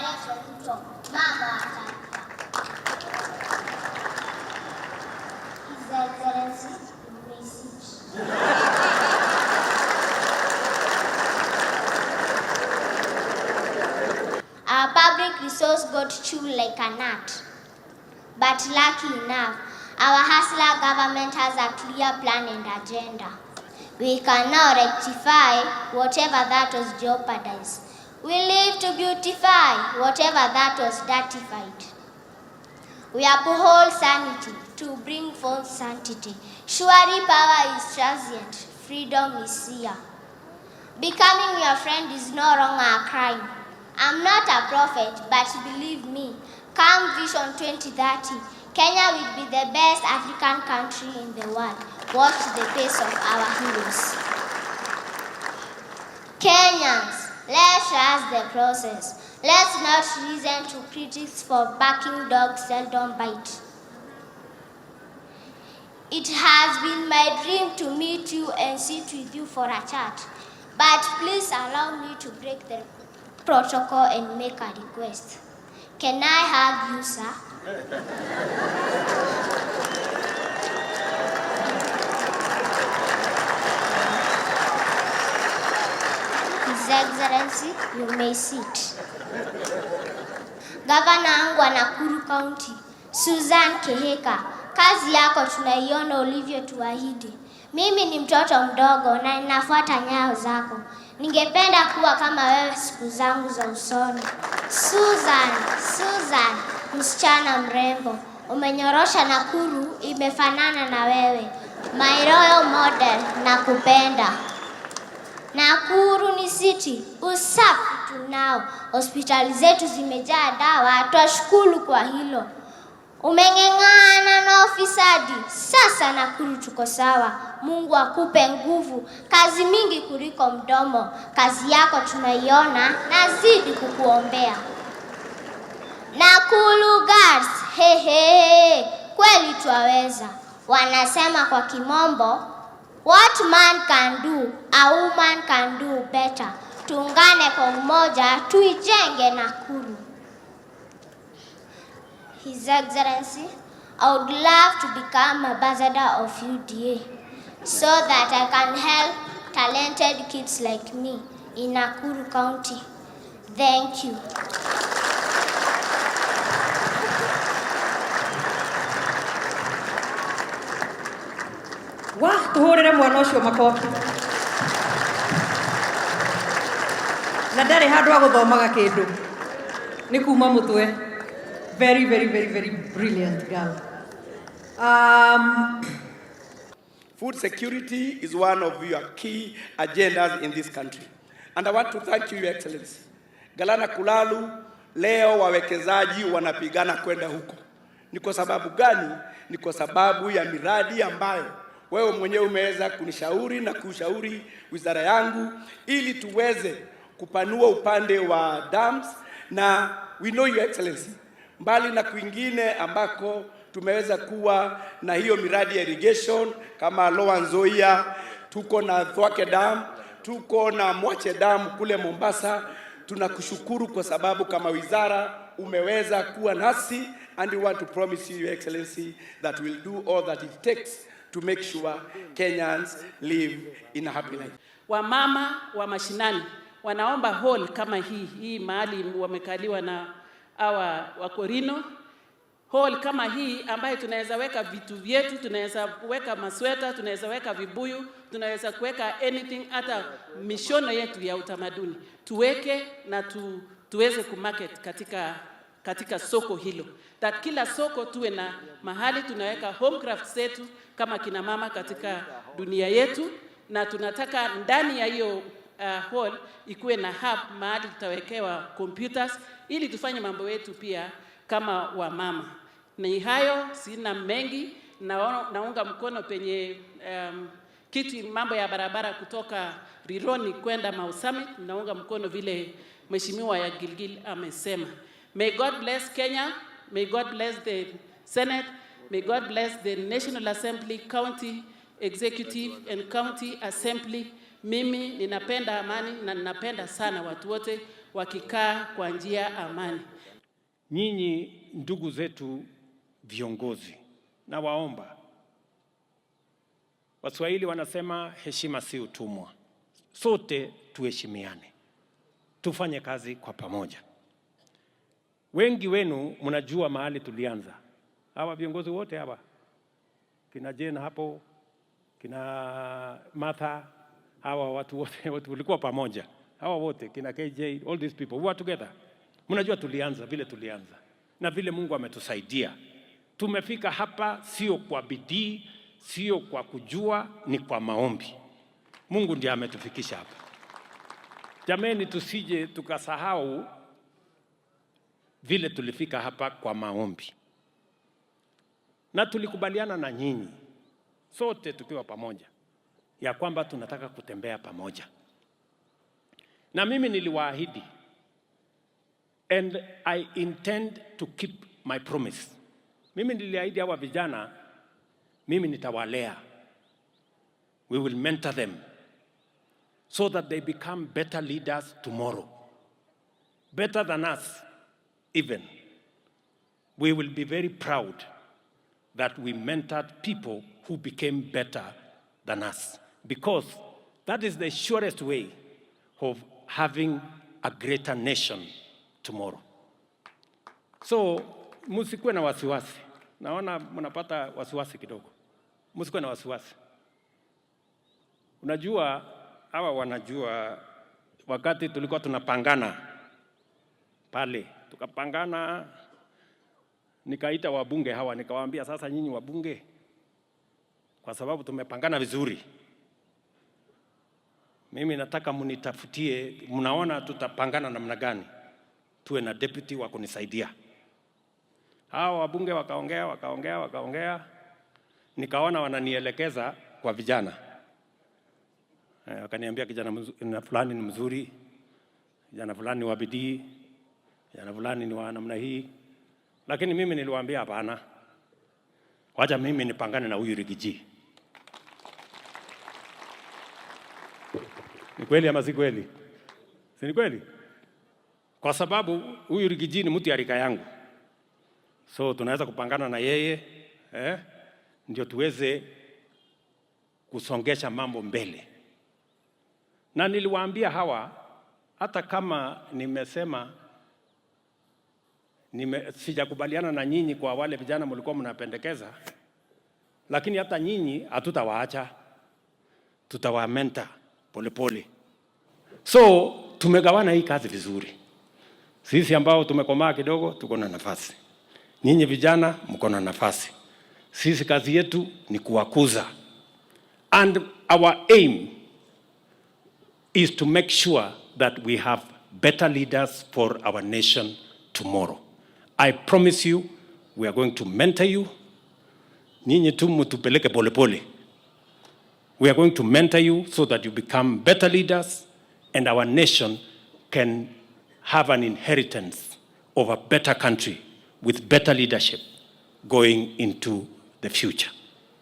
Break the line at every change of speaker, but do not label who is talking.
Rachel Ruto, mama wa taifa. His Excellency, you may sit. Our public resource got chewed like a nut. But lucky enough, our hustler government has a clear plan and agenda. We can now rectify whatever that was jeopardized. We live to beautify whatever that was dirtified. We uphold sanity to bring forth sanctity. Surely power is transient, freedom is here. Becoming your friend is no longer a crime. I'm not a prophet, but believe me, come Vision 2030, Kenya will be the best African country in the world. Watch the pace of our heroes. Kenyans, let's trust the process. Let's not listen to critics, for barking dogs seldom bite. It has been my dream to meet you and sit with you for a chat. But please allow me to break the protocol and make a request. Can I hug you, sir? His Excellency, you may sit. Gavana wangu wa Nakuru County, Susan Kehika, kazi yako tunaiona ulivyotuahidi. Mimi ni mtoto mdogo na ninafuata nyayo zako. Ningependa kuwa kama wewe siku zangu za usoni. Susan, msichana mrembo, umenyorosha Nakuru imefanana na wewe. My royal model, nakupenda. Nakuru ni city, usafi tunao. Hospitali zetu zimejaa dawa, twashukuru kwa hilo. Umeng'eng'ana na ufisadi, sasa Nakuru tuko sawa. Mungu akupe nguvu, kazi mingi kuliko mdomo. Kazi yako tunaiona, nazidi kukuombea. Nakuru girls, kweli twaweza. Wanasema kwa kimombo, what man can do, a woman can do better. Tuungane kwa umoja, tuijenge Nakuru. His Excellency, I would love to become ambassador of UDA so that I can help talented kids like me in Nakuru County. Thank you.
Tuhurire mwana ucio makofi. Na ndari handu ha guthomaga kindu. Ni kuma mutwe. Very brilliant girl.
Food security is one of your key agendas in this country. And I want to thank you, Your Excellency. Galana Kulalu, leo wawekezaji wanapigana kwenda huko. Ni kwa sababu gani? Ni kwa sababu ya miradi ambayo wewe mwenyewe umeweza kunishauri na kushauri wizara yangu ili tuweze kupanua upande wa dams, na we know, Your Excellency, mbali na kwingine ambako tumeweza kuwa na hiyo miradi ya irrigation kama Lower Nzoia, tuko na Thwake Dam, tuko na Mwache Dam kule Mombasa. Tunakushukuru kwa sababu kama wizara umeweza kuwa nasi, and we want to promise you, Your Excellency, that we'll do all that it takes to make sure Kenyans live in a happy life.
Wamama wa mashinani wanaomba hall kama hii mahali wamekaliwa na hawa wakorino. Hall kama hii ambayo tunaweza weka vitu vyetu, tunaweza weka masweta, tunaweza weka vibuyu, tunaweza kuweka anything, hata mishono yetu ya utamaduni tuweke na tuweze kumarket katika soko hilo. That kila soko tuwe na mahali tunaweka home crafts zetu kama kina mama katika dunia yetu, na tunataka ndani ya hiyo hall ikuwe na hub mahali tutawekewa computers ili tufanye mambo yetu pia kama wamama. Ni hayo, sina mengi. Naunga mkono penye kitu mambo ya barabara kutoka Rironi kwenda Mau Summit. Naunga mkono vile Mheshimiwa ya Gilgil amesema. May God bless Kenya. May God bless the Senate. May God bless the National Assembly, County Executive and County Assembly. Mimi ninapenda amani na ninapenda sana watu wote wakikaa kwa njia amani.
Nyinyi ndugu zetu viongozi, na waomba, Waswahili wanasema heshima si utumwa. Sote tuheshimiane, tufanye kazi kwa pamoja. Wengi wenu mnajua mahali tulianza. Hawa viongozi wote hawa, kina Jane hapo, kina Martha, hawa watu wote walikuwa pamoja. Hawa wote, kina KJ, all these people, we were together. Mnajua tulianza vile tulianza, na vile Mungu ametusaidia. Tumefika hapa sio kwa bidii, sio kwa kujua, ni kwa maombi. Mungu ndiye ametufikisha hapa. Jameni, tusije tukasahau vile tulifika hapa kwa maombi. Na tulikubaliana na nyinyi sote tukiwa pamoja ya kwamba tunataka kutembea pamoja. Na mimi niliwaahidi, and I intend to keep my promise. Mimi niliahidi hawa vijana, mimi nitawalea. We will mentor them so that they become better leaders tomorrow. Better than us even. We will be very proud that we mentored people who became better than us, because that is the surest way of having a greater nation tomorrow. So, msikuwe na wasiwasi. Naona mnapata wasiwasi kidogo. Msikuwe na wasiwasi. Unajua, hawa wanajua wakati tulikuwa tunapangana pale, tukapangana, nikaita wabunge hawa, nikawaambia sasa nyinyi wabunge, kwa sababu tumepangana vizuri, mimi nataka munitafutie, mnaona tutapangana namna gani, tuwe na deputy wa kunisaidia. Hawa wabunge wakaongea, nikaona wananielekeza kwa vijana. Wakaniambia kijana fulani ni mzuri, kijana fulani ni wa bidii, kijana fulani ni wa namna hii. Lakini mimi niliwaambia hapana, wacha mimi nipangane na huyu Rigiji. Ni kweli ama si kweli? Si ni kweli? Kwa sababu huyu Rigiji ni mtu ya rika yangu. So tunaweza kupangana na yeye, ndio tuweze kusongesha mambo mbele. Na niliwaambia hawa, hata kama nimesema sijakubaliana na nyinyi kwa wale vijana mlikuwa mnapendekeza, lakini hata nyinyi hatutawaacha, tutawamenta polepole. So tumegawana hii kazi vizuri. Sisi ambao tumekomaa kidogo tuko na nafasi, nyinyi vijana mko na nafasi. Sisi kazi yetu ni kuwakuza, and our aim is to make sure that we have better leaders for our nation tomorrow. I promise you, we are going to mentor you. Nyinyi tu mtupeleke polepole. We are going to mentor you so that you become better leaders, and our nation can have an inheritance of a better country with better leadership going into the future.